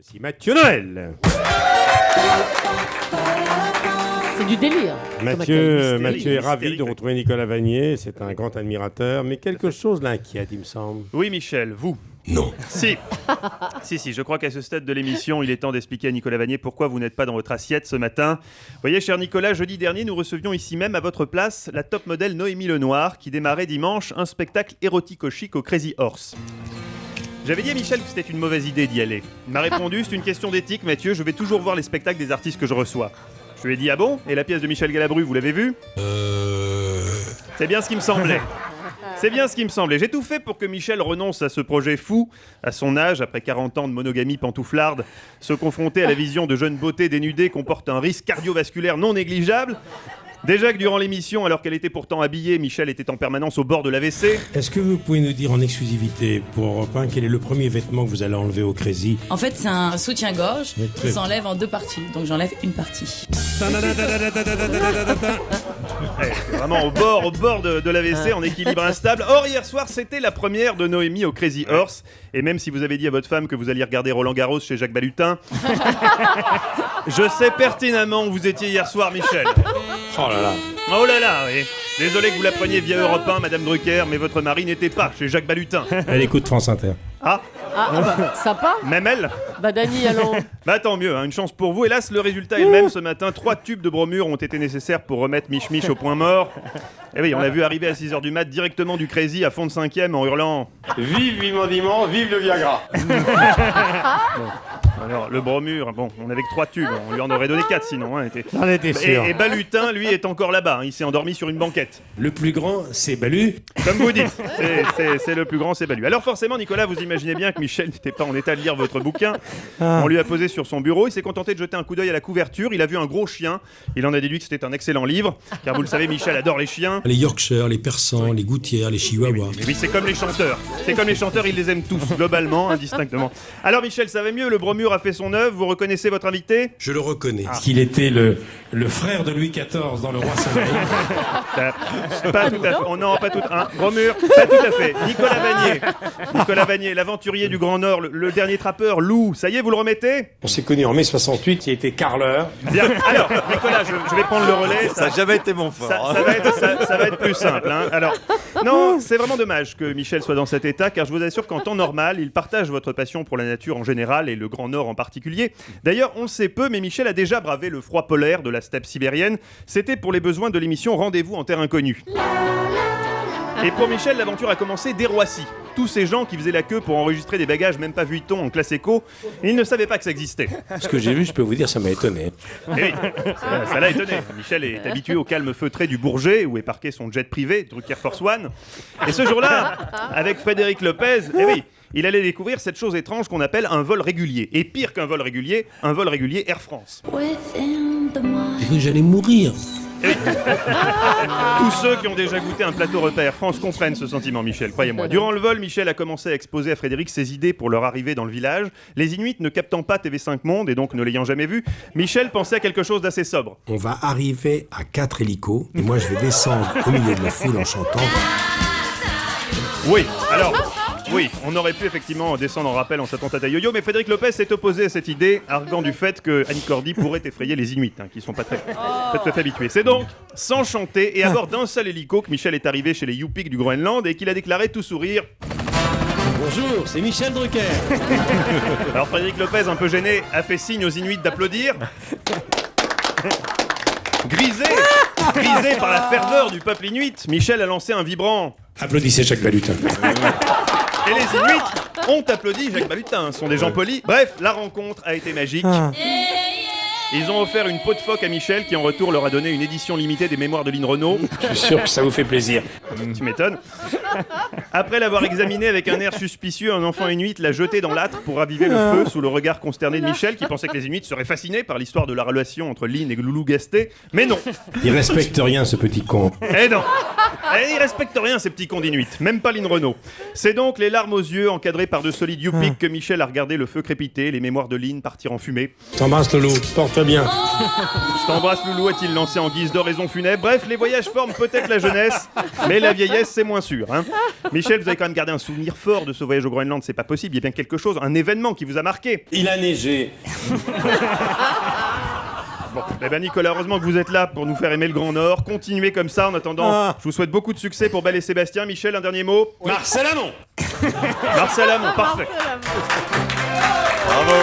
Voici Mathieu Noël. C'est du délire. Mathieu est ravi de retrouver Nicolas Vanier. C'est un grand admirateur. Mais quelque chose l'inquiète, il me semble. Oui, Michel, vous. Non. Si, je crois qu'à ce stade de l'émission, il est temps d'expliquer à Nicolas Vanier pourquoi vous n'êtes pas dans votre assiette ce matin. Voyez, cher Nicolas, jeudi dernier, nous recevions ici même à votre place la top modèle Noémie Lenoir qui démarrait dimanche un spectacle érotico-chic au Crazy Horse. J'avais dit à Michel que c'était une mauvaise idée d'y aller. Il m'a répondu, c'est une question d'éthique, Mathieu, je vais toujours voir les spectacles des artistes que je reçois. Je lui ai dit, ah bon ? Et la pièce de Michel Galabru, vous l'avez vue ? C'est bien ce qui me semblait. J'ai tout fait pour que Michel renonce à ce projet fou. À son âge, après 40 ans de monogamie pantouflarde, se confronter à la vision de jeunes beautés dénudées comporte un risque cardiovasculaire non négligeable. Déjà que durant l'émission, alors qu'elle était pourtant habillée, Michel était en permanence au bord de l'AVC. Est-ce que vous pouvez nous dire en exclusivité, pour Europe 1, quel est le premier vêtement que vous allez enlever au Crazy ? En fait, c'est un soutien-gorge qui s'enlève en 2 parties. Donc j'enlève une partie. Vraiment au bord de l'AVC, en équilibre instable. Or, hier soir, c'était la première de Noémie au Crazy Horse. Et même si vous avez dit à votre femme que vous alliez regarder Roland Garros chez Jacques Balutin, je sais pertinemment où vous étiez hier soir, Michel. Oh là là, oui. Désolé que vous la preniez via Europe 1, Madame Drucker, mais votre mari n'était pas chez Jacques Balutin. Elle écoute France Inter. Sympa. Même elle ? Bah Dany, allons. Bah tant mieux, une chance pour vous. Hélas, le résultat est le même ce matin. 3 tubes de bromure ont été nécessaires pour remettre Mich Mich au point mort. Et oui, on l'a vu arriver à 6h du mat directement du Crazy à fond de 5e en hurlant « Vive Vivement, vive le Viagra !» Alors, le bromure, bon, on avait que 3 tubes, on lui en aurait donné 4 sinon. On était sûr. Et Balutin, lui, est encore là-bas, il s'est endormi sur une banquette. Le plus grand, c'est Balu. Comme vous dites, c'est le plus grand, c'est Balu. Alors forcément, Nicolas, vous imaginez bien que Michel n'était pas en état de lire votre bouquin. On lui a posé sur son bureau, il s'est contenté de jeter un coup d'œil à la couverture, il a vu un gros chien, il en a déduit que c'était un excellent livre, car vous le savez, Michel adore les chiens. Les Yorkshire, les Persans, les Gouttières, les Chihuahuas. Oui, c'est comme les chanteurs. Ils les aiment tous, globalement, indistinctement. Alors Michel, ça va mieux, le bromure a fait son œuvre, vous reconnaissez votre invité ? Je le reconnais. Qu'il était le frère de Louis XIV dans Le Roi Soleil. Pas tout à fait. Oh non, pas tout. Bromure, pas tout à fait. Nicolas Vanier, l'aventurier du Grand Nord, le dernier trappeur, Lou. Ça y est, vous le remettez ? On s'est connus en mai 68, il était carleur. Bien. Alors, Nicolas, je vais prendre le relais. Ça n'a jamais été mon fort. Ça va être plus simple. Alors, non, c'est vraiment dommage que Michel soit dans cet état, car je vous assure qu'en temps normal, il partage votre passion pour la nature en général et le Grand Nord en particulier. D'ailleurs, on le sait peu, mais Michel a déjà bravé le froid polaire de la steppe sibérienne. C'était pour les besoins de l'émission Rendez-vous en terre inconnue. Et pour Michel, l'aventure a commencé dès Roissy. Tous ces gens qui faisaient la queue pour enregistrer des bagages même pas vuitons en classe éco, ils ne savaient pas que ça existait. Ce que j'ai vu, je peux vous dire, ça m'a étonné. Et oui, ça l'a étonné. Michel est habitué au calme feutré du Bourget, où est parqué son jet privé, Drucker Force One. Et ce jour-là, avec Frédéric Lopez, il allait découvrir cette chose étrange qu'on appelle un vol régulier. Et pire qu'un vol régulier Air France. J'ai cru que j'allais mourir. Tous ceux qui ont déjà goûté un plateau repas Air France comprennent ce sentiment, Michel, croyez-moi. Durant le vol, Michel a commencé à exposer à Frédéric ses idées pour leur arrivée dans le village. Les Inuits ne captant pas TV5 Monde et donc ne l'ayant jamais vu, Michel pensait à quelque chose d'assez sobre. On va arriver à 4 hélicos et moi je vais descendre au milieu de la foule en chantant. Oui, on aurait pu effectivement descendre en rappel en chantant Tata Yo-Yo, mais Frédéric Lopez s'est opposé à cette idée, arguant du fait que Annie Cordy pourrait effrayer les Inuits, qui sont pas très habitués. C'est donc sans chanter et à bord d'un seul hélico que Michel est arrivé chez les Yupik du Groenland et qu'il a déclaré tout sourire. Bonjour, c'est Michel Drucker. Alors Frédéric Lopez, un peu gêné, a fait signe aux Inuits d'applaudir. Grisé par la ferveur du peuple inuit, Michel a lancé un vibrant. Applaudissez Jacques Balutin. Et les Inuits ont applaudi Jacques Balutin, sont des gens polis. Bref, la rencontre a été magique. Ils ont offert une peau de phoque à Michel qui en retour leur a donné une édition limitée des mémoires de Lynn Renault. Je suis sûr que ça vous fait plaisir. Tu m'étonnes. Après l'avoir examiné avec un air suspicieux, un enfant inuit l'a jeté dans l'âtre pour raviver le feu sous le regard consterné de Michel qui pensait que les Inuits seraient fascinés par l'histoire de la relation entre Lynn et Loulou Gasté. Mais non. Il respecte rien ce petit con. Eh non. Il respecte rien ces petits cons d'Inuits, même pas Lynn Renault. C'est donc les larmes aux yeux encadrées par de solides Yupik que Michel a regardé le feu crépiter, les mémoires de Lynn partir en fumée. T'embrasses Loulou, porte Très bien. Je t'embrasse, Loulou, a-t-il lancé en guise d'oraison funèbre. Bref, les voyages forment peut-être la jeunesse, mais la vieillesse, c'est moins sûr. Hein. Michel, vous avez quand même gardé un souvenir fort de ce voyage au Groenland, c'est pas possible. Il y a bien quelque chose, un événement qui vous a marqué. Il a neigé. Bon, eh ben Nicolas, heureusement que vous êtes là pour nous faire aimer le Grand Nord. Continuez comme ça. En attendant, je vous souhaite beaucoup de succès pour Belle et Sébastien. Michel, un dernier mot. Marcel Amont. Marcel Amont, parfait. Bravo.